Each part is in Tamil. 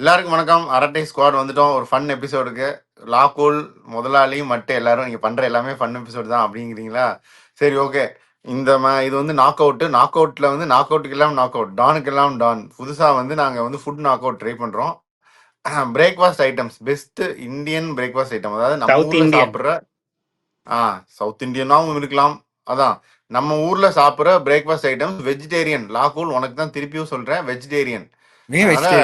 எல்லாருக்கும் வணக்கம். அரட்டை ஸ்குவாட் வந்துட்டோம் ஒரு ஃபன் எபிசோடுக்கு. லாக்கூல், முதலாளி, மட்டு எல்லாரும் நீங்க பண்ற எல்லாமே ஃபன் எபிசோடு தான் அப்படிங்கிறீங்களா? சரி, ஓகே. இது வந்து நாக் அவுட். நாக் அவுட்ல வந்து நாக் அவுட்டுக்கு எல்லாம் நாக் அவுட், டானுக்கு எல்லாம் டான். புதுசா வந்து நாங்க வந்து ஃபுட் நாக் அவுட் ட்ரை பண்றோம். Breakfast items, best Indian breakfast item, அதாவது நம்ம சவுத் ஊர்ல இந்தியன். சாப்பிட்ற சவுத் இந்தியனாவும் இருக்கலாம். அதான் நம்ம ஊர்ல சாப்பிட்ற பிரேக்ஃபாஸ்ட் ஐட்டம்ஸ் வெஜிடேரியன். லாக்கூல் உனக்கு தான் திருப்பியும் சொல்றேன், வெஜிடேரியன். அதனால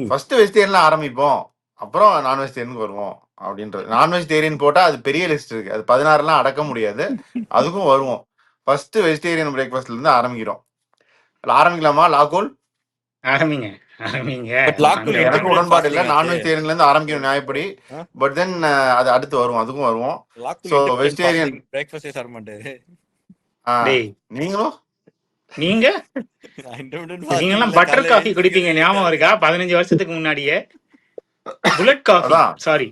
ஃபர்ஸ்ட் வெஜிடேரியன்ல ஆரம்பிப்போம், அப்புறம் நான் வெஜிடேரியனுக்கு வருவோம் அப்படின்றது. நான் வெஜிடேரியன் போட்டா அது பெரிய லிஸ்ட் இருக்கு, அது 16 அடக்க முடியாது. அதுக்கும் வருவோம். ஃபர்ஸ்ட் வெஜிடேரியன் பிரேக்ஃபாஸ்ட்ல இருந்து ஆரம்பிக்கிறோம். ஆரம்பிக்கலாமா லாகோல்? ஆரம்பிங்க ஆரம்பிங்க. எனக்கு உடன்பாடு இல்லை, நான் வெஜிடேரியன்ல இருந்து ஆரம்பிக்கணும் நியாயப்படி. பட் தென் அது அடுத்து வருவோம், அதுக்கும் வருவோம். ஸோ வெஜிடேரியன் பிரேக்ஃபாஸ்டே சாப்பிட மாட்டாரு. நீங்களும் நீங்கெல்லாம் பட்டர் காஃபி குடிப்பீங்க, ஞாபகம் இருக்கா? 15 வருஷத்துக்கு முன்னாடியே bullet coffee. Sorry.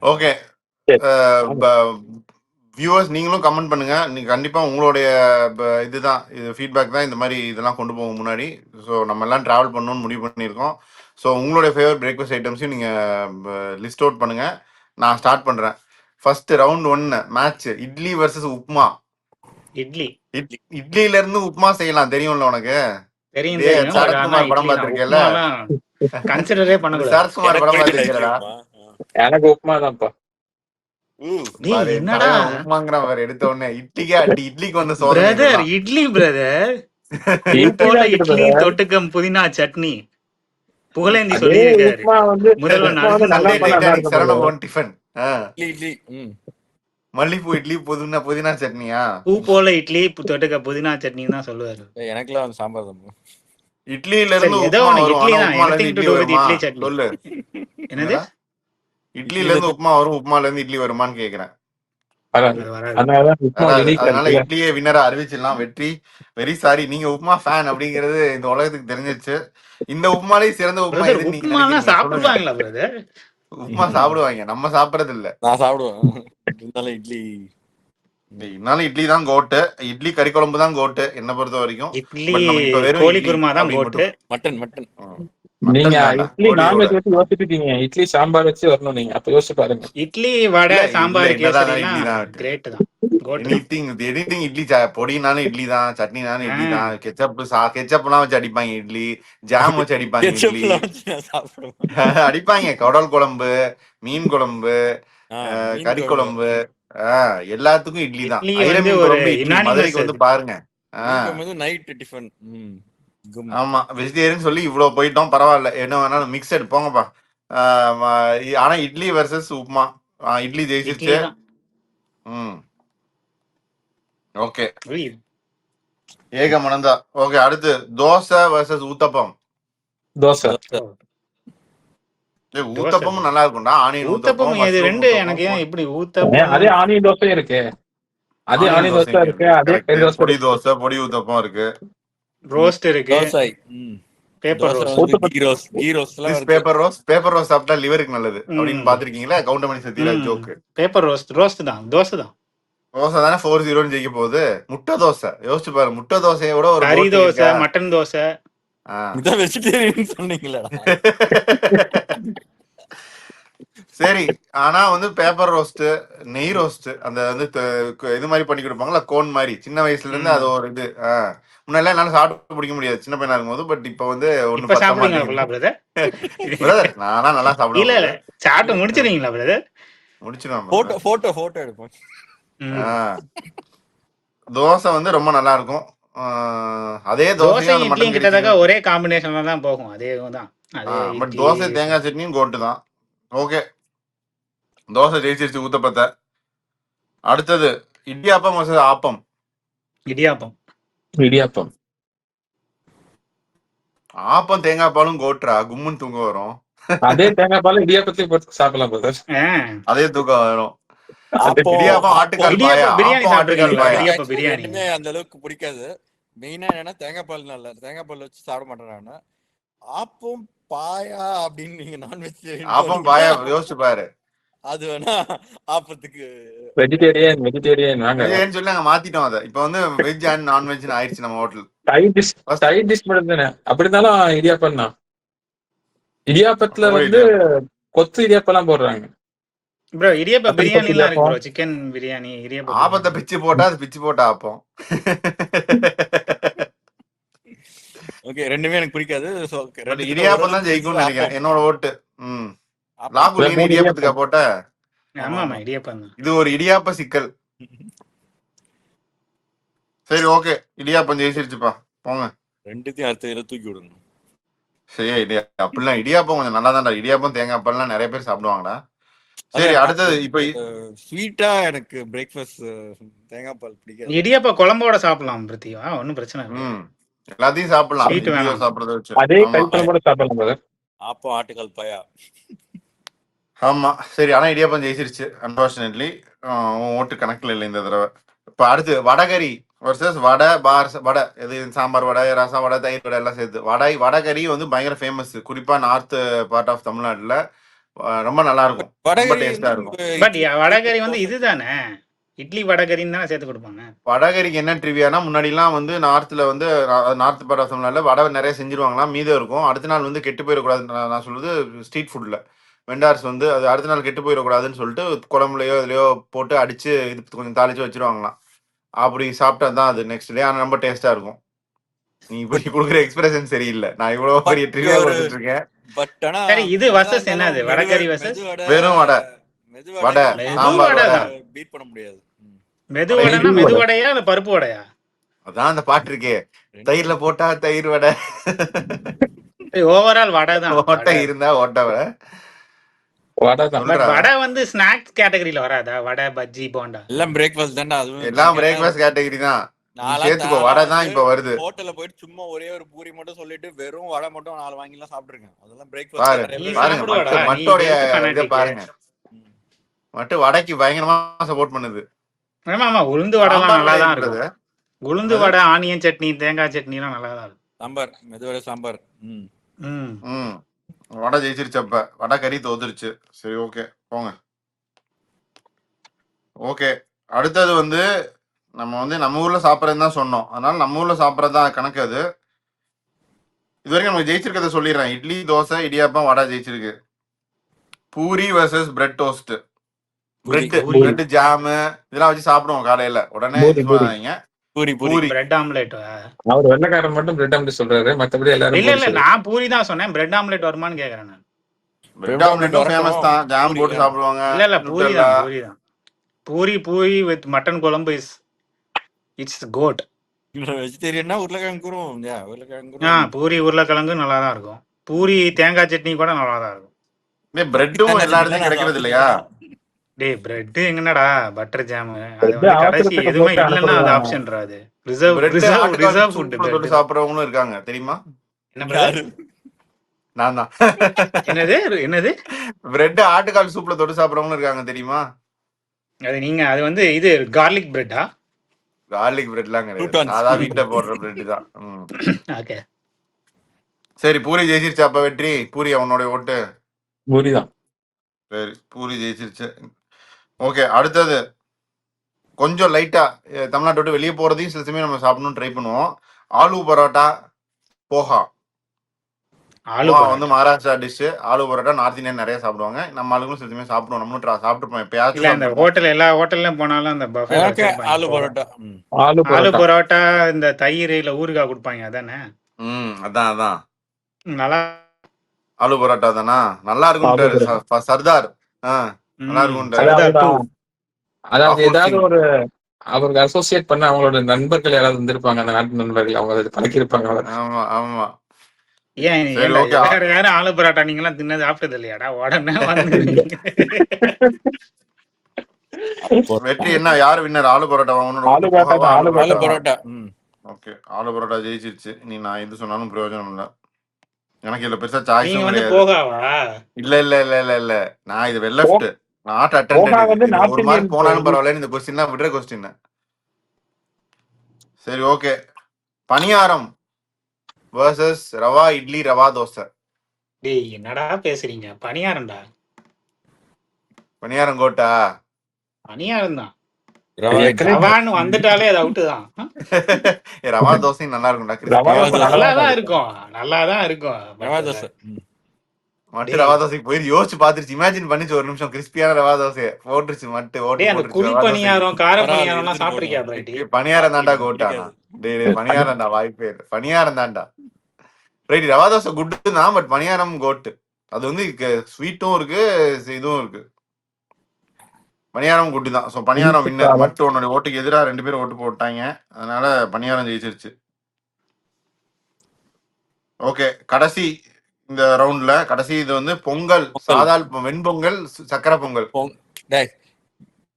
Okay viewers, நீங்களும் கமெண்ட் பண்ணுங்க. நீங்க கண்டிப்பா உங்களுடைய இதுதான், இது ஃபீட்பேக் தான் இந்த மாதிரி இதெல்லாம் கொண்டு போகும் முன்னாடி. ஸோ நம்ம எல்லாம் டிராவல் பண்ணணும்னு முடிவு பண்ணியிருக்கோம். ஸோ உங்களுடைய ஃபேவரட் பிரேக்ஃபாஸ்ட் ஐட்டம்ஸையும் நீங்க லிஸ்ட் அவுட் பண்ணுங்க. நான் ஸ்டார்ட் பண்றேன். First round 1 match idli versus upma. இட்லில இருந்து உப்மா செய்யலாம், தெரியும்ல உனக்கு? தெரியும். சரத்குமார் படம் பார்த்திருக்கேன்ல? கன்சிடரே பண்ணக்கூடாது. சரத்குமார் படம் பார்த்திருக்கேடா? எனக்கு உப்மா தான்ப்பா. உப்மாங்கிறவர் எடுத்த உடனே இட்லிக்கே அடி. இட்லிக்கு வந்து சோதனை. இட்லி பிரதர், இட்லி தொட்டுக்க புதினா சட்னி புகழேந்தி சொல்லியிருக்காரு முதல்வன். சரணபவன் டிஃபன் மல்லிப்பூ இட்லி புதினா சட்னியா? பூ போல இட்லி தொட்டுக்க புதினா சட்னி தான் சொல்லுவாரு. எனக்குலாம் சாம்பார் தான். இட்லில இருந்து இட்லி சட்னி சொல்லு. என்னது? இட்லில இருந்து உப்மா வரும், உப்மால இருந்து இட்லி வருமான்னு கேக்குறேன். அதனால இட்லியே வின்னரா அறிவிச்சிடலாம். வெரி சாரி, நீங்க உப்மா ஃபேன் அப்படிங்கிறது இந்த உலகத்துக்கு தெரிஞ்சிருச்சு. இந்த உப்மாலே சிறந்த உப்மா எது? சாப்பிடுவாங்களா பிரதர்? உப்மா சாப்பிடுவாங்க, நம்ம சாப்பிடறது இல்ல. நான் சாப்பிடுவேன். இட்லி தான் கோட்டு. இட்லி கறி குழம்பு தான் கோட்டு என்ன பொறுத்த வரைக்கும். இட்லி கோழி குருமா தான் கோட்டு. மட்டன் நீங்க இட்லி நான்வெஜ் வச்சு யோசிப்பீங்க, இட்லி சாம்பார் வச்சு வரணும். நீங்க அப்ப யோசிச்சு பாருங்க. இட்லி வடை சாம்பார் கிரேட் தான். எனிதிங் இட்லி. பொடினாலும் இட்லி தான், சட்னினாலும் இட்லி தான். கெச்சப்லாம் வச்சு அடிப்பாங்க இட்லி, ஜாம் வச்சு அடிப்பாங்க இட்லி, அடிப்பாங்க குடல் குழம்பு, மீன் குழம்பு, கறி குழம்பு, எல்லாத்துக்கும் இட்லி தான். மதுரைக்கு வந்து பாருங்க. Night tiffin. ஆமா, வெஜிடேரியன் சொல்லி இவ்வளவு போயிட்டோம், பரவாயில்ல, என்ன வேணாலும் மிக்சட் போங்கப்பா. ஆனா இட்லி வர்சஸ் உப்மா, இட்லி ஜெயிச்சிருச்சு. ஓகே, ஏக மனந்தா. ஓகே, அடுத்து தோசை வர்சஸ் ஊத்தப்பம். தோசை. ஊத்தப்பமும் நல்லா இருக்கும்டா. ஆனியன் ஊத்தப்பம் ரெண்டு. எனக்கு ஏன் இப்படி ஊத்தப்பம்? அதே ஆனியன் தோசை இருக்கு, அதே ஆனியன் தோசை இருக்கு, அதே பொடி தோசை, பொடி ஊத்தப்பம் இருக்கு, ரோஸ்ட் இருக்கு, பேப்பர் ரோஸ்ட் சாப்பிட்டா லிவருக்கு நல்லது அப்படின்னு பாத்திருக்கீங்களா? Goundamani Sathyaraj joke. Paper roast தான். தோசை தானே 4-0 ஜெயிக்க போகுது. முட்டை தோசை யோசிச்சு பாரு. முட்டை தோசையோட ஒரு கறி தோசை, மட்டன் தோசை. சரி, ஆனா வந்து பேப்பர் ரோஸ்ட், நெய் ரோஸ்ட், அந்த வந்து இது மாதிரி பண்ணி கொடுப்பாங்களா, கோன் மாதிரி. சின்ன வயசுல இருந்து அது ஒரு இது. முன்னாடி என்னால சாப்பிட்டு பிடிக்க முடியாது சின்ன பையனா இருக்கும்போது. பட் இப்ப வந்து பிரதர் நானா நல்லா சாப்பிடுவேன். சாப்பிட்டு முடிச்சிருக்கீங்களா பிரதர்? முடிச்சிருவேன். போட்டோ எடுப்போம். தோசை வந்து ரொம்ப நல்லா இருக்கும். அதே தோசை கிட்டத்தட்ட ஒரே காம்பினேஷன்ல தான் போகும். அதேதான். பட் தோசை தேங்காய் சட்னியும் கோட்டு தான். ஓகே, தோசை ஜெயிச்சிருச்சு ஊத்தப்பத்தை. அடுத்தது இடியாப்பம் வர்சஸ் ஆப்பம். இடியாப்பம். ஆப்பம் தேங்காய் பாலும் கோட்ரா, கும்முன்னு தூக்கம் வரும். அதே தேங்காய் பாலும் இடியாப்பத்தையும் போட்டு சாப்பிடலாம். அதே தூக்கம் வரும். இடியாப்பம் ஆட்டுக்கால் பாயா, ஆட்டுக்கால் பாயா பிரியாணி அந்த அளவுக்கு பிடிக்காது. மெயினா என்னன்னா தேங்காய் பால் நல்ல, தேங்காய் பால் வச்சு சாப்பிட மாட்டேன். ஆப்பம் பாயா அப்படின்னு நீங்க நான்வெஜ் ஆப்பம் பாயா யோசிச்சு பாரு. அது வேணா ஆப்பத்துக்கு வெஜிடேரியன் சொல்லி நாங்க மாத்திட்டோம். அதை இப்ப வந்து வெஜ் அண்ட் நான்வெஜ் ஆயிடுச்சு நம்ம ஹோட்டல். சைட் டிஷ் மட்டும் தானே. அப்படி இருந்தாலும் இடியாப்பம் தான். இடியாப்பத்துல அப்போ வந்து கொத்து இடியாப்பெல்லாம் போடுறாங்க. ப்ரோ இடியாப்ப மட்டன் பிரியாணி கொத்து எல்லாம் இருக்கு ப்ரோ. இடியாப்பம். சிக்கன் பிரியாணி, இடியாப்ப ஆபத்தை பிரியாணி. பிச்சு போட்டா அது பிச்சு போட்டா ஆப்போம். ஓகே, ரெண்டுமே எனக்கு பிடிக்காது. சோ பட் இடியாப்பம் தான் ஜெயிக்கும்னு நினைக்கிறேன், என்னோட ஓட்டு. லாகுல் இல்ல, நீ 3 இடியாப்பத்துக்கா இடியாப்பம். போட்ட? ஆமா ஆமா இடியாப்பம் தான். இது ஒரு இடியாப்ப சிக்கல். சரி ஓகே, இடியாப்பம் ஜெயிச்சிருச்சுப்பா, போங்க. ரெண்டுத்தையும் அடுத்த தூக்கி விடணும். சரி அப்படிலாம் இடியாப்பம் கொஞ்சம் நல்லா தான்டா. இடியாப்பம் தேங்காய் பால்லாம் நிறைய பேர் சாப்பிடுவாங்கடா. சரி அடுத்தது இப்ப ஸ்வீட்டா எனக்கு பிரேக்ஃபாஸ்ட் தேங்காய் பால் பிடிக்காது. இடியாப்ப குழம்போட சாப்பிடலாம் பிரித்திவா, ஒன்னும் பிரச்சனை இல்லை. எல்லாத்தையும் சாப்பிடலாம், Sweet வேணாம். சாப்பிடறத வச்சு. அதே கைக்குழம்போட சாப்பிடலாம் brother. ஆப்பம் ஆட்டுக்கால் பாயா. ஆமா சரி, ஆனா இடியாப்பம் ஜெயிச்சிருச்சு அன்பார்ச்சுனேட்லி. ஓட்டு கணக்குல இல்லை இந்த தடவை. இப்ப அடுத்து வடகறி வர்சஸ் வடை வடை. எது சாம்பார் வடை, ரசம் வடை, தயிர் வடை எல்லாம் சேர்த்து வடகறி வந்து பயங்கர ஃபேமஸ், குறிப்பா நார்த் பார்ட் ஆஃப் தமிழ்நாட்டுல ரொம்ப நல்லா இருக்கும், ரொம்ப டேஸ்டா இருக்கும். பட் வடகறி வந்து இதுதானே, இட்லி வடகரின்னு தானே சேர்த்து கொடுப்பாங்க. வடகறிக்கு என்ன ட்ரிவியானா, முன்னாடி எல்லாம் வந்து நார்த்ல வந்து நார்த் பார்ட் ஆஃப் தமிழ்நாட்டுல வடை நிறைய செஞ்சிருவாங்களாம், மீதம் இருக்கும். அடுத்த நாள் வந்து கெட்டு போயிடக்கூடாது. நான் சொல்றது ஸ்ட்ரீட் ஃபுட்ல வெண்டார்ஸ் வந்து அது அடுத்த நாள் கெட்டு போயிடக்கூடாதுன்னு சொல்லிட்டு குழம்புலையோ இதுலையோ போட்டு அடிச்சு இது கொஞ்சம் தாளிச்சு வச்சிருவாங்களாம். அப்படி சாப்பிட்டா தான் அது நெக்ஸ்ட் டே ஆனால் ரொம்ப டேஸ்டா இருக்கும். நீ இப்படி கொடுக்குற எக்ஸ்பிரஷன் சரியில்லை, நான் இவ்வளவு பெரிய ட்ரிவியா கொடுத்துட்டு இருக்கேன். பட் ஆனா சரி இது வர்சஸ் என்னது, வடகறி வர்சஸ் வெறும் வடை. வடை சாம்பார் வடை பீட் பண்ண முடியாது. மெது வடைனா மெது வடையா இல்ல பருப்பு வடையா? அதான் அந்த பாட்டு இருக்கே, தயிர்ல போட்டா தயிர் வடை. ஓவரால் வடை தான். ஓட்டை இருந்தா ஓட்ட வடை. வடை வந்து ஸ்நாக்ஸ் கேட்டகரியில வராதா? வடை, பஜ்ஜி, போண்டா எல்லாம் பிரேக்ஃபாஸ்ட் தான்டா. அதுவும் எல்லாம் பிரேக்ஃபாஸ்ட் கேட்டகரி தான். சேர்த்துக்கோ, வடை தான் இப்ப வருது. ஹோட்டல்ல போயிட்டு சும்மா ஒரே ஒரு பூரி மட்டும் சொல்லிட்டு வெறும் வடை மட்டும் 4 வாங்கி எல்லாம் சாப்பிட்டுருக்கேன். அதெல்லாம் பிரேக்ஃபாஸ்ட். மட்டோடைய இதை பாருங்க, மட்டு வடைக்கு பயங்கரமா சப்போர்ட் பண்ணுது. ஆமா உளுந்து வடை நல்லா தான் இருக்கு. உளுந்து வடை, ஆனியன் சட்னி, தேங்காய் சட்னி எல்லாம் நல்லா தான் இருக்கு. சாம்பார், மெதுவடை சாம்பார். வடை ஜெயிச்சிருச்சு, அப்ப வடை கறி தோத்துருச்சு. சரி ஓகே போங்க. ஓகே அடுத்தது வந்து நம்ம ஊர்ல சாப்பிட்றதுன்னு தான் சொன்னோம், அதனால நம்ம ஊர்ல சாப்பிட்றதுதான் கணக்கு. அது இது வரைக்கும் நம்ம ஜெயிச்சிருக்கிறத சொல்லிடுறேன். இட்லி, தோசை, இடியாப்பம், வடை ஜெயிச்சிருக்கு. Puri versus bread toast. Bread jam இதெல்லாம் வச்சு சாப்பிடுவோம் காலையில. உடனே பூரி பிரெட் ஆம்லெட். அவர் வெள்ளக்காரன் மட்டும் பிரெட் ஆம்லெட் சொல்றாரு, மத்தபடி எல்லாரும் இல்ல நான் பூரி தான் சொன்னேன். பிரெட் ஆம்லெட் வருமான்னு கேக்குறேன் நான். பிரெட் ஆம்லெட்டும் ஃபேமஸ் தான், ஜாம் போட்டு சாப்பிடுவாங்க. இல்ல பூரி தான். பூரி வித் மட்டன் குழம்பு இட்ஸ் கோட். வெஜிடேரியன்னா உருளைக்கிழங்கு. பூரி உருளைக்கிழங்கு நல்லா தான் இருக்கும். பூரி தேங்காய் சட்னி கூட நல்லா தான் இருக்கும். பிரெட்டும் எல்லா இடத்துலயும் கிடைக்கிறது இல்லையா? டேய் பிரெட் எங்கடா பட்டர் ஜாம், அது வந்து கடைசி எதுவுமே இல்லன்னா அது ஆப்ஷன்ரா. அது ரிசர்வ் ஃபுட். தொட்டு சாப்பிடுறவங்களும் இருக்காங்க தெரியுமா? என்ன பிரதர்? நான் தான். என்னது பிரெட் ஆட்டுக்கால் சூப்ல தொட்டு சாப்பிடுறவங்களும் இருக்காங்க தெரியுமா? அது நீங்க அது வந்து இது கார்லிக் பிரெட்டா? கார்லிக் பிரெட்லாம் கிடையாது, அதான் வீட்டுல போடுற பிரெட் தான். ஓகே சரி பூரி ஜெயிச்சிருச்சு. அப்ப வெற்றி பூரி, அவனோட ஓட்டு பூரி தான். சரி பூரி ஜெயிச்சிருச்சு. ஓகே அடுத்தது கொஞ்சம் லைட்டா தமிழ்நாட்டை விட்டு வெளியே போறதையும் சில சமயம் நம்ம சாப்பிடணும்னு ட்ரை பண்ணுவோம். ஆலு பரோட்டா, போஹா. வந்து Maharashtra dish. Aloo parotta north Indian நிறைய சாப்பிடுவாங்க, நம்ம ஆளுங்களும் சில சமயம் சாப்பிடுவோம். நம்மளும் சாப்பிட்டுருப்போம் எப்பயாச்சும். அந்த ஹோட்டல் எல்லா ஹோட்டல்லையும் போனாலும் அந்த ஆலு பரோட்டா, ஆலு பரோட்டா இந்த தயிர் இல்ல ஊறுகாய் கொடுப்பாங்க அதானே? அதான் நல்லா ஆலு பரோட்டா தானா, நல்லா இருக்கும். சர்தார் நல்லா இருக்கும். அதாவது ஏதாவது ஒரு அவருக்கு அசோசியேட் பண்ண அவங்களோட நண்பர்கள் யாராவது வந்திருப்பாங்க, அந்த நாட்டு நண்பர்கள், அவங்க பழக்கிருப்பாங்க. ஆமா ஏன் வேற யாரும் ஆலு பரோட்டா நீங்க எல்லாம் தின்னது சாப்பிட்டது இல்லையாடா? உடனே வந்து வெற்றி என்ன, யாரு வின்னர்? ஆலு பரோட்டா ஆலு பரோட்டா. ஓகே ஆலு பரோட்டா ஜெயிச்சிருச்சு. நீ நான் இது சொன்னாலும் பிரயோஜனம் இல்லை, எனக்கு இதுல பெருசா சாய்ஸ் இல்ல. நான் இது லெஃப்ட் நாட் அட்டெண்டட். ஒரு மார்க் போனாலும் பரவாயில்ல, இந்த क्वेश्चन விடுற क्वेश्चन. சரி ஓகே பணியாரம் வர்சஸ் ரவா இட்லி, ரவா தோசை. டேய் என்னடா பேசுறீங்க? பணியாரம்டா. பணியாரம் கோட்டா? பணியாரம் தான். ரவான்னு வந்துட்டாலே அது அவுட்டு தான். ரவா தோசையும் நல்லா இருக்கும்டா, ரவா கிறிஸ்பியா. தோசை நல்லாதான் இருக்கும், நல்லாதான் இருக்கும். ரவா But தோசை மட்டு ரவா தோசைக்கு போய் யோசிச்சு பாத்துருச்சு, இமேஜின் பண்ணிச்சு ஒரு நிமிஷம், கிறிஸ்பியான ரவா தோசையை போட்டுருச்சு, மட்டு ஓட்டு டேய், அந்த போட்டுருச்சு குழி ரவா தோசைக்கு. பணியாரம் கார பரவாயில்ல, பணியாரம்லாம் எடுத்துட்டு சாப்பிட்டிருக்கியா போட்டோம். பிரைட்டி? பணியாரம் தாண்டா எனக்கு கோட்டானா. பிடிக்காது. டேய் பணியாரம்டா, வாய்ப்பே இல்லை. பணியாரம் தாண்டா ரைட். ரவா தோசை குட்டு தான், பட் பணியாரம் கோட்டு. அது வந்து ஸ்வீட்டும் இருக்கு, இதுவும் இருக்கு. பணியாரம் குட்டி தான். ஸோ பணியாரம் வின்னர். மட்டும் உன்னோட ஓட்டுக்கு எதிராக 2 பேரும் ஓட்டு போட்டாங்க, அதனால பணியாரம் ஜெயிச்சிருச்சு. ஓகே, கடைசி இந்த ரவுண்ட்ல கடைசி இது வந்து பொங்கல், சாதால் வெண்பொங்கல், சக்கரை பொங்கல். டேய்,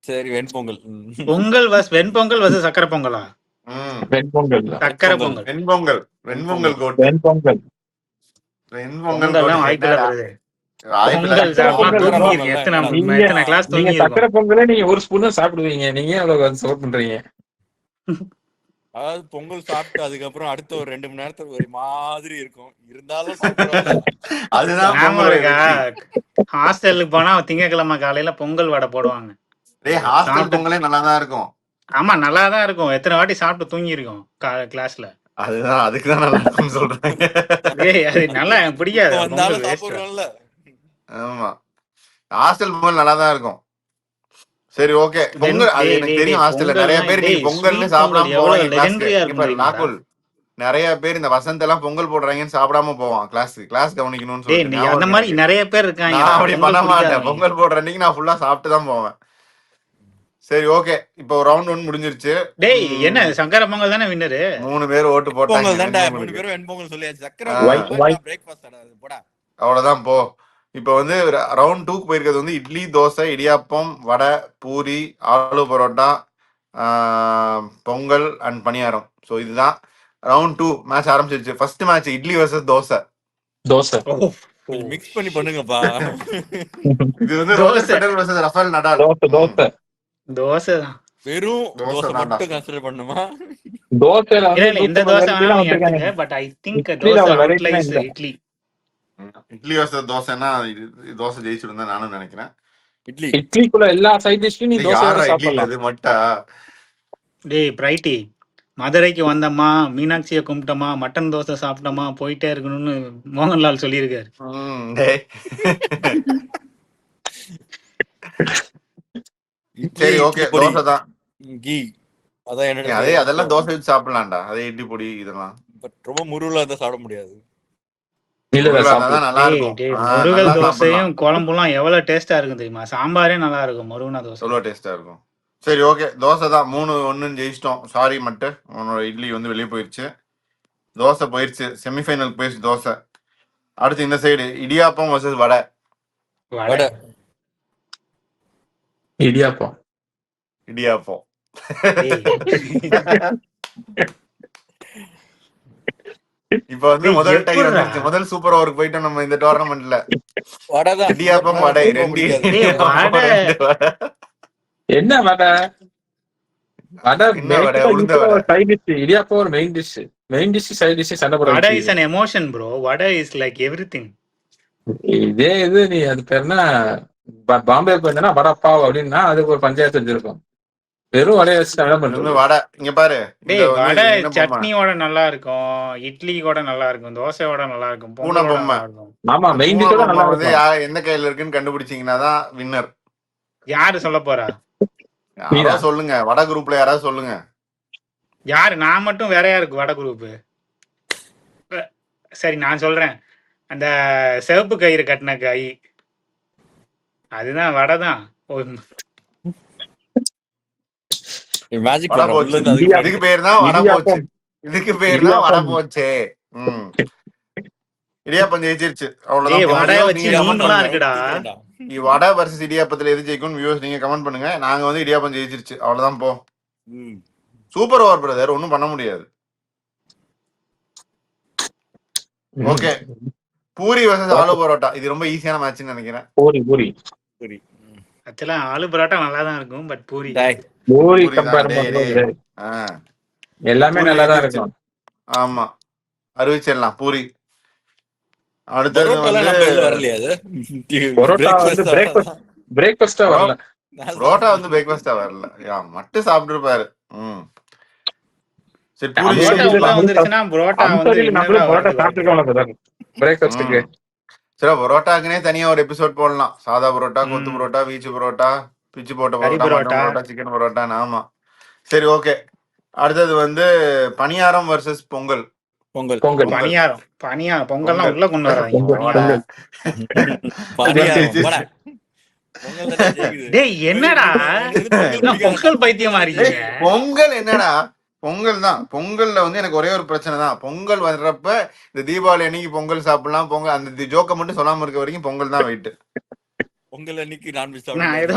சரி வெண்பொங்கல். பொங்கல் வெண்பொங்கல் வர்சஸ் சக்கரை பொங்கலா? வெண்பொங்கல் சக்கரை பொங்கல். வெண்பொங்கல் வெண்பொங்கல் கோட்டு. வெண்பொங்கல் வெண்பொங்கல் பொங்கல்லாம் வாய்ப்பில்லை வருது. பொங்கல் சாப்பிட்டா தூங்கிடுங்க. எத்தனை கிளாஸ் நீங்க தூங்கி சக்கரை பொங்கலே நீங்க ஒரு ஸ்பூன் தான் சாப்பிடுவீங்க, நீங்க அவ்வளவு சப்போர்ட் பண்றீங்க. அதாவது பொங்கல் சாப்பிட்டு அதுக்கப்புறம் அடுத்த ஒரு 2 மணி நேரத்துக்கு ஒரு மாதிரி இருக்கும், இருந்தாலும் அதுதான் ஞாபகம் பொங்கல் இருக்கா? வெற்றி. ஹாஸ்டலுக்கு போனா திங்கட்கிழமை காலையில பொங்கல் வடை போடுவாங்க. டேய் ஹாஸ்டல் பொங்கலே நல்லா தான் இருக்கும். ஆமா, நல்லாதான் இருக்கும். எத்தனை வாட்டி சாப்பிட்டு தூங்கி இருக்கோம் கிளாஸ்ல. அதுதான், அதுக்குதான் நல்லா இருக்கும்னு சொல்றாங்க. ஏய், அது நல்லா எனக்கு பிடிக்காது. இப்ப பொங்கல் வந்தாலும் waste. சாப்பிடுறோம்ல. ஆமா, ஹாஸ்டல் பொங்கல் நல்லா தான் இருக்கும். சரி ஓகே, பொங்கல் அது எனக்கு தெரியும். ஹாஸ்டல்ல நிறைய பேர் நீ பொங்கல்னு சாப்பிடாம போவாங்க கிளாஸ்க்கு. நாக்குல் நிறைய பேர் இந்த வசந்த் எல்லாம் பொங்கல் போடுறாங்கன்னு சாப்பிடாம போவான் கிளாஸ் கவனிக்கணும்னு டேய், நீ அந்த மாதிரி சொல்லிட்டு. நிறைய பேர் இருக்காங்க. நான் அப்படி பண்ண பொங்கல் மாட்டேன். பிடிக்காதவங்க. பொங்கல் போடுற அன்னைக்கு நான் ஃபுல்லா சாப்பிட்டு தான் போவேன். சரி ஓகே, இப்போ ரவுண்ட் 1 முடிஞ்சிருச்சு. டேய், என்ன சக்கரை பொங்கல் தானே வின்னரு? 3 பேர் ஓட்டு போட்டாங்க. பொங்கல் தான்டா, 3 வெண்பொங்கலுக்கு. பேரும் வெண்பொங்கல் சொல்லியாச்சு. சக்கரை white. பிரேக்ஃபாஸ்ட் அது போடா. அவ்வளவுதான் போ. இப்போ வந்து ரவுண்ட் 2க்கு போயிருக்கிறது வந்து இட்லி, தோசை, இடியாப்பம், வடை, பூரி, ஆலு பரோட்டா, பொங்கல் அண்ட் பணியாரம். ஸோ இதுதான் ரவுண்ட் 2 மேட்ச் ஆரம்பிச்சிருச்சு. First match idli versus dosa. Dosa mix பண்ணி பண்ணுங்கப்பா. இது வந்து Roger Federer versus Rafael Nadal. Dosa dosa தான். வெறும் தோசை தோசை தான்டா. மட்டும் கன்சிடர் பண்ணுமா? தோசைல இல்ல இல்ல, இந்த தோசை வேணாலும் நீ வந்து எடுத்துக்க. பட் ஐ திங்க் இட்லில தோசை ஒரு variety அவுட்லைஸ் இல்ல. இட்லி. இட்லி வர்சஸ் தோசைன்னா இது தோசை ஜெயிச்சிடும் தான் நானும் நினைக்கிறேன். இட்லி இட்லிக்குள்ள எல்லா சைட் டிஷ்லயும் நீ தோசை யாரா இட்லி சாப்பிடலாம். இது மட்டா? டேய் பிரைட்டி, மதுரைக்கு வந்தோமா, மீனாட்சியை கும்பிட்டோமா, மட்டன் தோசை சாப்பிட்டோமா, போயிட்டே இருக்கணும்னு மோகன்லால் சொல்லியிருக்காரு. டேய். இட்லி சரி ஓகே, இட்லி பொடி தோசை தான். கீ அதான் என்னோட அதெல்லாம் தோசை வச்சு சாப்பிடலாம்டா. அதே இட்லி பொடி இதெல்லாம் பட் ரொம்ப முருகலா இருந்தா சாப்பிட முடியாது. இல்ல முருகலா சாப்பிடு. இருந்தா நல்லா டேய் இருக்கும். டேய், நல்லா முருகல் சாப்பிடலாம். தோசையும் குழம்புலாம் எவ்வளவு டேஸ்டா இருக்கும் தெரியுமா? சாம்பாரே நல்லா இருக்கும் முருகனா தோசை. எவ்வளோ டேஸ்டா இருக்கும். சரி ஓகே, தோசை தான். 3-1 ஜெயிச்சிட்டோம். சாரி மட்டு, உன்னோட இட்லி வந்து வெளியே போயிடுச்சு. தோசை போயிடுச்சு, செமிஃபைனலுக்கு போயிடுச்சு தோசை. அடுத்து இந்த சைடு இடியாப்பம் வர்சஸ் வடை. வடை. இடியாப்பம் இடியாப்பம். டேய். இப்ப வந்து டேய், முதல் டை எப்படிடா? வந்துருச்சு. முதல் சூப்பர் ஓவருக்கு போயிட்டோம் நம்ம இந்த டோர்னமெண்ட்ல. வடைதான். இடியாப்பம் வடை ரெண்டு. டேய், வடை. என்ன வடை? வடை என்ன வடை? உளுந்த வடை. Side dish. இடியாப்பம் ஒரு main dish. Main dish side dish சண்டை போட வடை வச்சு. Is an emotion bro. Vada is like everything. இதே இது நீ அது பேர்னா பாம்பே போயிருந்தா வடை பாவ் அப்படின்னா அதுக்கு ஒரு பஞ்சாயத்து வச்சிருக்கும். வெறும் வடையை வச்சு என்ன இது வந்து பண்றது? வடை. இங்க பாரு, இந்த டேய், வந்து வடை என்ன பொம்மை? சட்னியோட நல்லா இருக்கும், இட்லியோட நல்லா இருக்கும், தோசையோட நல்லா இருக்கும், பூனை பொங்கலோட பொம்மை. நல்லா இருக்கும். ஆமா, மெயின் பூனை டிஷ் பொம்மை நல்லா வந்து இருக்கும். எந்த கையில இருக்குன்னு கண்டுபிடிச்சீங்கன்னா தான் வின்னர். யாரு சொல்ல போறா? யாராவது சொல்லுங்க, வடை குரூப்ல யாராவது சொல்லுங்க. யாரு? நான் மட்டும் வேற யாருக்கு வடை குரூப்? சரி நான் சொல்றேன். அந்த சிவப்பு கயிறு கட்டின கை, அதுதான் வடை தான். மேஜிக் வடை போச்சு. இதுக்கு பேர் தான் வடை போச்சு. இதுக்கு பேர் தான் வடை போச்சே. இடியாப்பம் ஜெயிச்சிருச்சு. ஏய், வடை அவ்வளவுதான். வச்சு மீன்லாம் இருக்குடா. வடை வர்சஸ் இடியாப்பத்துல எது ஜெயிக்கும் வியூஸ் நீங்க கமெண்ட் பண்ணுங்க. நாங்க வந்து இடியாப்பம் ஜெயிச்சிருச்சு. அவ்வளவுதான் போ. சூப்பர் ஓவர் பிரதர், ஒன்னும் பண்ண முடியாது. Okay, puri versus aloo parotta. இது ரொம்ப ஈஸியான மேட்ச்னு நினைக்கிறேன். பூரி பூரி ஆக்சுவலா ஆலு பரோட்டா நல்லா தான் இருக்கும், பட் பூரி பூரி பூரி தான். கம்பேர் டேய், பண்ணும்போது ஆ, எல்லாமே பூரி நல்லா தான் ஜெயிச்சிருச்சு. இருக்கும். ஆமா, அறிவிச்சிடலாம் பூரி. அடுத்தது பரோட்டாலாம் வந்து நம்ம இதுல வரலையா அது? பரோட்டா வந்து பிரேக்ஃபாஸ்டா வரல. நான் புரோட்டா வந்து சாப்பிட்டேன். பிரேக்ஃபாஸ்டா வரல. மட்டும் சாப்பிட்டுருப்பாரு. சரி பூரி அந்த புரோட்டா இதுல உள்ள ஜெயிச்சிருச்சான். வந்துருச்சுன்னா புரோட்டா வந்து நம்மளும் இன்னரா பரோட்டா வரதுக்கு வாய்ப்பு இருக்கு. சாப்பிட்டுருக்கோம்ல பிரேக்ஃபாஸ்ட்டுக்கு. சரி பரோட்டாக்குனே தனியா ஒரு எபிசோட் போடலாம். சாதா பரோட்டா, கொத்து ம். பரோட்டா, வீச்சு பரோட்டா, பிச்சு போட்ட கறி பரோட்டா, மட்டன் பரோட்டா, பரோட்டா, சிக்கன் பரோட்டான்னு. ஆமா. சரி ஓகே. அடுத்தது வந்து பணியாரம் வர்சஸ் பொங்கல். பொங்கல் பொங்கல் பொங்கல் பனியாரம் பொங்கல்லாம் பொங்கல் உள்ள கொண்டு வராதீங்க. பொங்கல் போடா. பனியாரம். பணியாரம் போடா. பொங்கல் தானே ஜெயிக்குது. டேய் என்னடா உனக்கு எது பொங்கல் என்ன பிடிக்காது? பொங்கல் பைத்தியமா டேய், இருக்கீங்க? பொங்கல் என்னடா? பொங்கல் தான். பொங்கல்ல வந்து எனக்கு ஒரே ஒரு பிரச்சனை தான். பொங்கல் வர்றப்ப இந்த தீபாவளி அன்னைக்கு பொங்கல் சாப்பிடலாம், பொங்கல் அந்த ஜோக்கை மட்டும் சொல்லாம இருக்க வரைக்கும் பொங்கல் தான் வெயிட். பொங்கல் அன்னைக்கு நான்வெஜ் நான் ஏதோ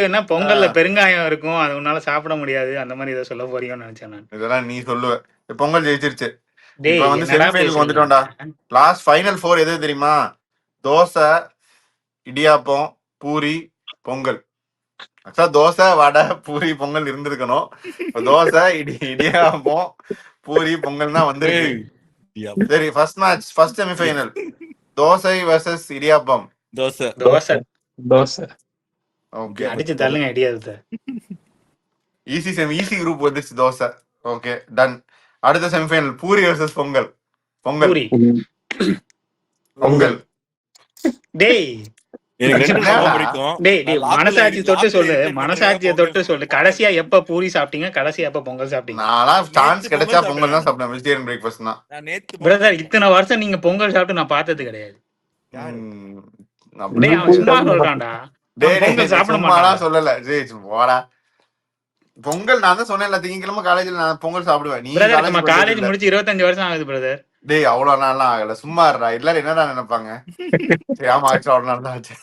என்ன பொங்கல்ல பெருங்காயம் இருக்கும், அது உன்னால சாப்பிட முடியாது, அந்த மாதிரி ஏதோ சொல்ல போறீங்கன்னு நினைச்சேன் நான். இதெல்லாம் நீ சொல்லுவ. பொங்கல் ஜெயிச்சிருச்சு. இப்ப டேய் வந்து என்னடா செமிஃபைனலுக்கு வந்துட்டோம்டா. பேசுறீங்க? லாஸ்ட் ஃபைனல் 4 எது தெரியுமா? தோசை, இடியாப்பம், பூரி, பொங்கல். ஆக்சுவலா தோசை, வடை, பூரி, பொங்கல் இருந்திருக்கணும். இப்ப தோசை, இடியாப்பம், பூரி, பொங்கல் தான் வந்திருக்கு. சரி first match, first semifinal dosa versus idiyappam. Dosa dosa dosa. Okay, அடிச்சு தள்ளுங்க இடியாப்பத்தை. ஈஸி குரூப் வந்துச்சு தோசை. Okay done. அடுத்த செமிஃபைனல் பூரி வர்சஸ் பொங்கல். பொங்கல் பூரி. பொங்கல். டேய் எனக்கு ரெண்டு ரொம்ப என்னடா? பிடிக்கும். டேய் நான் லாக்குல மனசாட்சி தொட்டு லாக்குல சொல்லு, irritate மனசாட்சியை பண்றதுக்காக தொட்டு பொங்கல் சொல்லு. கடைசியா எப்ப பூரி சாப்பிட்டீங்க, கடைசியா எப்ப பொங்கல் சாப்பிட்டீங்க? நான்லாம் சான்ஸ் நேத்து கிடைச்சா பொங்கல் பொங்கல் தான் சாப்பிட்டேன். சாப்பிட்டேன். வெஜிடேரியன் பிரேக்ஃபாஸ்ட் தான். நான் நேத்து பிரதர் இத்தனை வருஷம் நீங்க பொங்கல் சாப்பிட்டு நான் பார்த்தது கிடையாது. யாரு? ம், டேய் அப்படிலாம் அவன் சும்மா சொல்றான்டா. டேய், பொங்கல் சாப்பிட சும்மாலாம் மாட்டான். சொல்லல. ஜெய் போடா. பொங்கல் நான் தான் சொன்னேன்ல, திங்கக்கிழமை காலேஜ்ல நான் பொங்கல் சாப்பிடுவேன். நீ பிரதர் நம்ம காலேஜ் காலேஜ் முடிச்சு 25 வருஷம் ஆகுது பிரதர். டேய் அவ்வளவு நாள்லாம் ஆகல. சும்மா இருடா. எல்லாரும் என்னடா நினைப்பாங்க? சரி ஆமா ஆக்சுவலா அவ்வளவு நாள் தான் ஆச்சு.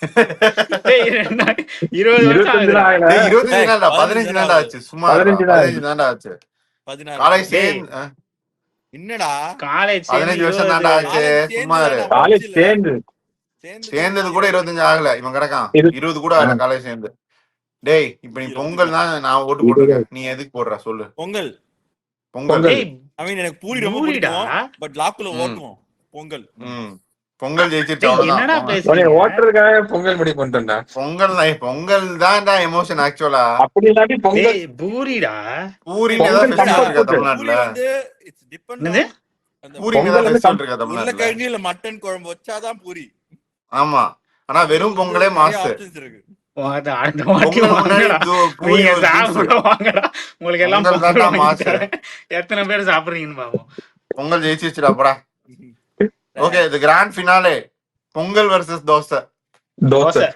டேய் 20 வருஷம் 25 ஆகுதுடா. ஆகல. டேய் 25 டேய், நாள்டா, 15 15 தான்டா ஆச்சு. சும்மா இருடா. 15 தான் 15 தான்டா ஆச்சு. 16. காலேஜ் டேய். சேர்ந்து என்னடா காலேஜ் 15 வருஷம் தான்டா ஆச்சு. காலேஜ் சும்மா இரு. சேர்ந்து காலேஜ் சேர்ந்து சேர்ந்தது கூட 25 ஆகல. இவன் கிடக்கான் 20 கூட ஆகல காலேஜ் சேர்ந்து. டேய் இப்ப நீ பொங்கல் தான் நான் ஓட்டு போட்டிருக்கேன். நீ எதுக்கு போடுற சொல்லு? பொங்கல். பொங்கல். டேய் ஐ மீன் எனக்கு பூரி ரொம்ப பூரிடா. பிடிக்கும். பட் லாக்குல ஓட்டுவோம். பொங்கல். பொங்கல் ஜெயிச்சிருச்சு. டேய் அவ்வளவுதான். என்னடா பொங்கல். பேசுறீங்க? ஓட்டுறதுக்காக பொங்கல் முடிவு பண்ணிட்டேன்டா. பொங்கல் தான்டா எமோஷன் ஆக்சுவலா. அப்படி இல்லாட்டி பொங்கல் டேய் பூரிடா. பூரின்னு ஏதாவது பொங்கல் ஃபெஸ்டிவல் இருக்கா comfort. தமிழ்நாட்டுல? பூரி வந்து இட்ஸ் டிபெண்ட் என்னது? அந்த பூரின்னு பொங்கல் ஏதாவது வந்து ஃபெஸ்டிவல் இருக்கா தமிழ்நாட்டுல? உருளைக்கிழங்கு இல்ல மட்டன் குழம்பு வச்சாதான் பூரி. ஆமா. ஆனா வெறும் பொங்கலே மாசு. ஆப்ஷன்ஸ் இருக்கு. அந்த வாட்டி பொங்கல் முன்னாடி வாங்கடா. பூரி நீங்க ஒரு juice. சாப்பிட வாங்கடா. உங்களுக்கு எல்லாம் பொங்கல் பொங்கல் தான்டா வாங்கி மாசு. தரேன். எத்தனை பேர் சாப்பிடுறீங்கன்னு பாப்போம். பொங்கல் ஜெயிச்சிருச்சுடா போடா. ஓகே இது grand finale. Pongal versus dosa. Dosa.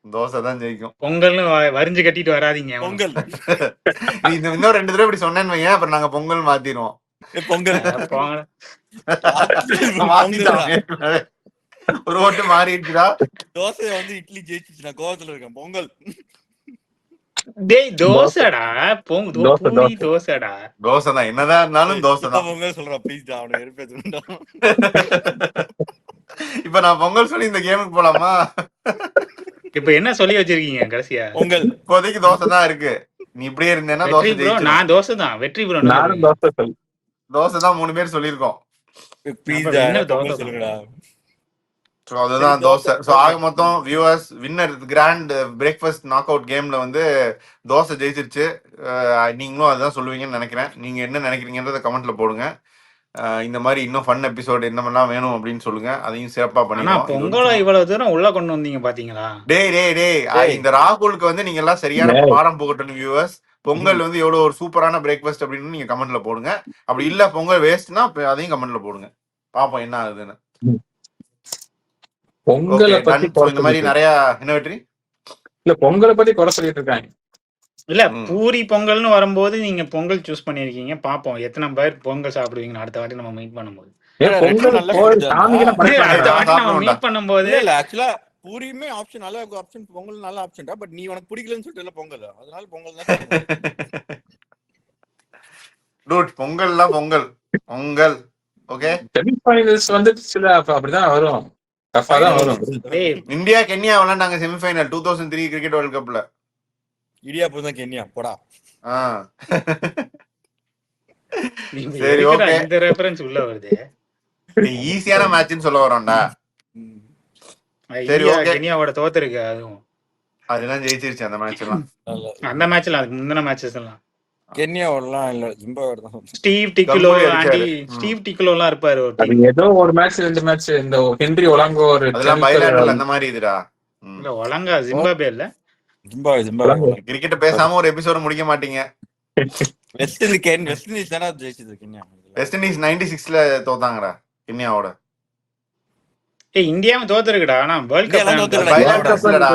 Dosa தான் ஜெயிக்கும். பொங்கல்னு வரிஞ்சு கட்டிட்டு வராதீங்க. பொங்கல். நீ இன்னும் 2 தடவை இப்படி சொன்னேன்னு வையேன், அப்புறம் நாங்க பொங்கல் மாத்திடுவோம். பொங்கல். போங்கடா. மாத்திட்டோம் ஏற்கனவே. ஒரு ஓட்டு மாறிடுச்சுடா. தோசை வந்து இட்லி ஜெயிச்சிச்சு. நான் கோவத்துல இருக்கேன். பொங்கல். டேய் தோசைடா. தோசை, பூரி தோசைடா. தோசை தான். என்னதான் இருந்தாலும் தோசை தான். பொங்கல் சொல்றான். ப்ளீஸ் டா அவனை வெறுப்பேத்துடா. இப்ப நான் பொங்கல் சொல்லி இந்த கேமுக்கு போலாமா? இப்ப என்ன சொல்லி வச்சிருக்கீங்க கடைசியா? பொங்கல். இப்போதைக்கு தோசை தான் இருக்கு. நீ இப்படியே இருந்தேன்னா வெற்றி தோசை ப்ரோ. ஜெயிச்சிடும். நான் தோசை தான். வெற்றி ப்ரோ. நானும் தோசை சொல். தோசை தான் 3 பேர் சொல்லியிருக்கோம். ப்ளீஸ் அப்ப டா winner பொங்கல் தோசை சொல்லுங்கடா. ஸோ அதுதான் சரி, தோசை. ஸோ தோசை. ஆக மொத்தம் viewers winner grand breakfast knock out கேம்ல வந்து தோசை ஜெயிச்சிருச்சு. நீங்களும் அதுதான் சொல்லுவீங்கன்னு நினைக்கிறேன். நீங்க என்ன நினைக்கிறீங்கன்றத கமெண்ட்ல போடுங்க. இந்த மாதிரி இன்னும் ஃபன் எபிசோட் என்னமெல்லாம் வேணும் அப்படின்னு சொல்லுங்க. அதையும் சிறப்பா ஆனா பண்ணிடுவோம். பொங்கலை இவ்வளவு தூரம் உள்ள கொண்டு வந்தீங்க பாத்தீங்களா? டேய் இந்த ராகுலுக்கு வந்து நீங்க எல்லாம் சரியான பாடம் போகட்டும் வியூவர்ஸ். பொங்கல் வந்து எவ்வளவு ஒரு சூப்பரான பிரேக்ஃபாஸ்ட் அப்படின்னு நீங்க கமெண்ட்ல போடுங்க. அப்படி இல்ல பொங்கல் வேஸ்ட்னா அதையும் கமெண்ட்ல போடுங்க. பாப்போம் என்ன ஆகுதுன்னு. பொங்கலை பத்தி இந்த மாதிரி நிறைய என்ன வெற்றி இல்ல பொங்கலை பத்தி குறை சொல்லிட்டு இருக்காங்க. இல்ல பூரி பொங்கல்னு வரும்போது நீங்க பொங்கல் சூஸ் பண்ணிருக்கீங்க. பாப்போம் எத்தனை பேர் பொங்கல் சாப்பிடுவீங்க அடுத்த வாட்டி நம்ம மீட் பண்ணும்போது. பொங்கல் நல்ல கோயில் food சாமிக்கெல்லாம் அடுத்த படைப்பாங்க. வாட்டி நம்ம மீட் பண்ணும்போது இல்ல ஆக்சுவலா பூரியுமே ஆப்ஷன் நல்ல ஆப்ஷன். பொங்கல் நல்ல ஆப்ஷன் தான். பட் நீ உனக்கு பிடிக்கலன்னு சொல்லிட்டு பொங்கல். அதனால பொங்கல் தான். டூட் பொங்கல்லாம் பொங்கல் ஓகே. செமிஃபைனல்ஸ் வந்து சில அப்படிதான் வரும். டஃபா தான் வரும். இந்தியா கென்யா விளையாண்டாங்க செமிஃபைனல் 2003 கிரிக்கெட் வேர்ல்ட் கப்ல. இடியாப்பம் தான் கென்யா போடா. சரி ஓகே. இந்த ரெஃபரன்ஸ் உள்ள வருது. ஈஸியான மேட்ச்னு சொல்ல வரோம்டா. சரி ஓகே. கென்யாவோட தோத்துருக்கு அதுவும். அதெல்லாம் ஜெயிச்சிருச்சு அந்த மேட்ச் எல்லாம். அந்த மேட்ச்ல அதுக்கு முந்தின மேட்சஸ் எல்லாம் கென்யாவோடலாம் இல்ல, ஜிம்பாப்வே தான். ஸ்டீவ் டிக்குலோ கங்குலி அடிச்சாரு. ஸ்டீவ் டிக்குலோலாம் இருப்பாரு ஒரு அது டீம். ஏதோ ஒரு மேட்ச் 2 மேட்ச் இந்த ஹென்றி ஒலாங்கோ ஒரு அதெல்லாம் பைலாட்டரல் அந்த மாதிரி இதுடா. இல்ல ஒலங்கா ஜிம்பாப்வே இல்ல, ஜிம்பாப்வே கிரிக்கெட் பேசாம ஒரு எபிசோட் முடிக்க மாட்டீங்க. வெஸ்ட் இண்டீஸ் தானே ஜெயிச்சது கென்யா. வெஸ்ட் இண்டீஸ் 96ல தோத்தாங்கடா கென்யாவோட. ஏய் இந்தியாவும் தோத்துருக்குடா, ஆனா வேர்ல்ட் இந்தியாலாம் கப் தோத்துருக்குடா. பைலாட்டரல்ஸ் இல்லடா,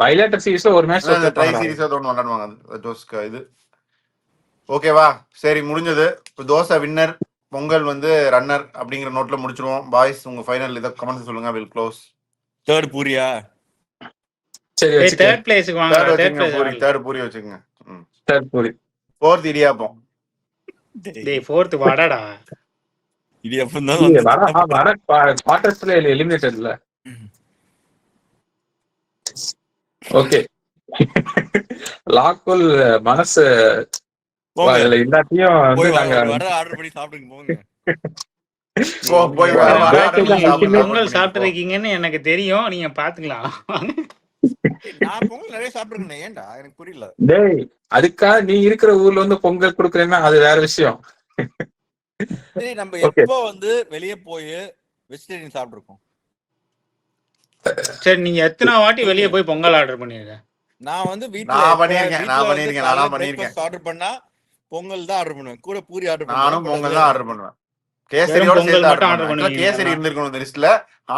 பைலேட்டர் சீரிஸ்ல ஒரு மேட்ச் ட்ரை சீரிஸ் ஒன்று விளையாடுவாங்க. இது ஓகேவா? சரி முடிஞ்சது. இப்போ தோசை வின்னர், பொங்கல் வந்து ரன்னர் அப்படிங்கிற நோட்ல முடிச்சிருவோம். பாய்ஸ் உங்க ஃபைனல் இதை கமெண்ட் சொல்லுங்க. Will close. தேர்ட் பூரியா? சரி ஏய் வச்சுக்கேன். தேர்ட் பிளேஸ்க்கு வாங்க, தேர்ட் தேர்ட் வச்சுங்க, பூரி பிளேஸ். தேர்ட் பூரி வச்சுக்கோங்க. தேர்ட் பூரி. ஃபோர்த் இடியாப்பம். டேய் ஃபோர்த் வடடா. இது எப்ப வர குவார்டர்ஸ்ல எலிமினேட்டட்ல. ஓகே லாக்குல் மனசு அதுல எல்லாத்தையும் வந்து நாங்க ஆர்டர் பண்ணி சாப்பிடுங்க போங்க. போய் பொங்கல் சாப்பிட்டு இருக்கீங்கன்னு எனக்கு தெரியும், நீங்க பாத்துக்கலாம். நான் பொங்கல் நிறைய சாப்பிட்டுருக்கேன். ஏன்டா எனக்கு புரியல. டேய் அதுக்காக நீ இருக்கிற ஊர்ல வந்து பொங்கல் குடுக்குறேன்னா அது வேற விஷயம். சரி நம்ம எப்போ வந்து வெளியே போய் வெஜிடேரியன் சாப்பிட்டுருக்கோம்? சரி நீங்க எத்தனை வாட்டி வெளியே போய் பொங்கல் ஆர்டர் பண்ணிருக்க? நான் வந்து நான் பண்ணிருக்கேன். ஆர்டர் பண்ணா பொங்கல் தான் ஆர்டர் பண்ணுவேன், கூட பூரி ஆர்டர் பண்ணுவேன். நானும் பொங்கல் தான் ஆர்டர் பண்ணுவேன். கேசரியோட சேர்த்து ஆர்டர் பண்ணுவேன். கேசரி இருந்திருக்கும் இந்த லிஸ்ட்ல.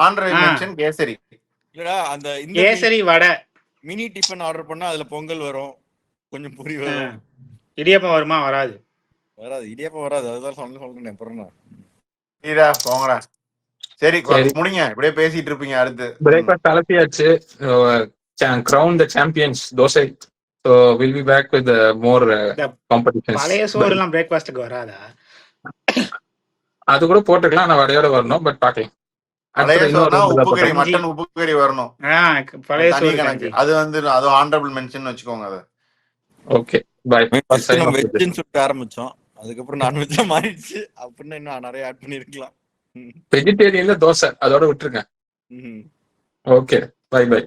ஆண்ட்ரை மென்ஷன் கேசரி. இல்லடா அந்த இந்த கேசரி வடை மினி டிஃபன் ஆர்டர் பண்ணா அதுல பொங்கல் வரும், கொஞ்சம் பூரி வரும். இடியாப்பம் வருமா? வராது. வராது, இடியாப்பம் வராது. அதுதான் சொல்றேன். பிறனா இதா போங்கடா. சரி முடிங்க, இப்படியே பேசிட்டு இருப்பீங்க. அடுத்து பிரேக்ஃபாஸ்ட் அலசியாச்சு. crown the champions dosa. So we'll be back with more competitions. பழைய சோறு எல்லாம் பிரேக்ஃபாஸ்ட்க்கு வராதா? அது கூட போட்டுக்கலாம், ஆனா வடையோட வரணும். பட் பாக்கலாம். பழைய சோறுனா உப்பு கறி, மட்டன் உப்பு கறி வரணும். பழைய தனி சோறு கணக்கு. அது வந்து அது ஆனரபிள் மென்ஷன் வச்சுக்கோங்க. அது ஓகே பை. ஃபர்ஸ்ட் நம்ம வெஜ்னு சொல்லிட்டு ஆரம்பிச்சோம், அதுக்கப்புறம் நான்வெஜ்ஜா மாறிடுச்சு. அப்படின்னு இன்னும் நிறைய ஆட் பண்ணிருக்கலாம். வெஜிடேரியன்ல தோசை அதோட விட்டுருங்க. Okay bye by.